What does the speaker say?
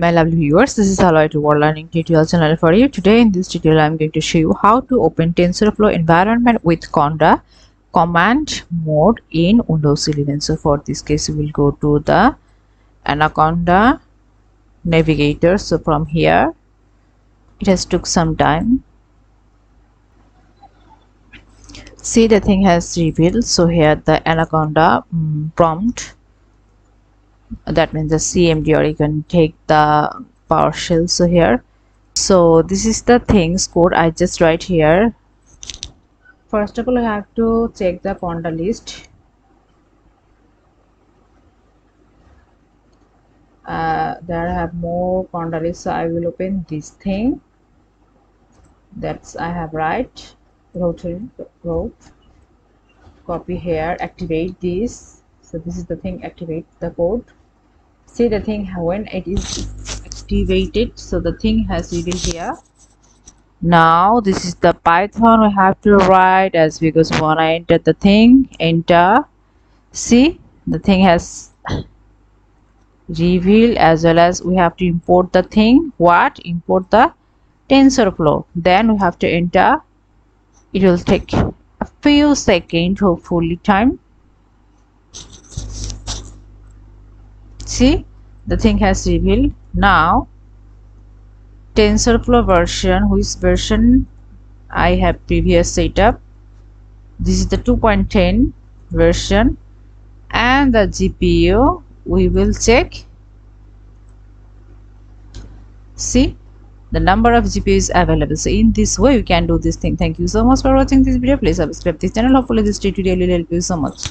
my lovely viewers, this is Hello to World Learning tutorial channel for you. Today in this tutorial I am going to show you how to open TensorFlow environment with Conda command mode in Windows 11. So for this case we will go to the Anaconda navigator. So from here it has took some time. See, the thing has revealed. So here the Anaconda prompt, that means the CMD, or you can take the PowerShell. So here, so this is the things code I just write here. First of all, I have to check the Conda list. There I have more Conda list, so I will open this thing. That's I have write wrote copy here, activate this. So this is the thing, activate the code. See the thing when it is activated, so the thing has revealed here. Now this is the Python we have to write, as because when I enter the thing, enter. See, the thing has revealed, as well as we have to import the thing. What? Import the TensorFlow. Then we have to enter. It will take a few seconds, hopefully time. See, the thing has revealed. Now TensorFlow version, which version I have previous setup, this is the 2.10 version, and the GPU we will check. See, the number of GPUs available. So in this way we can do this thing. Thank you so much for watching this video. Please subscribe this channel. Hopefully this tutorial will help you so much.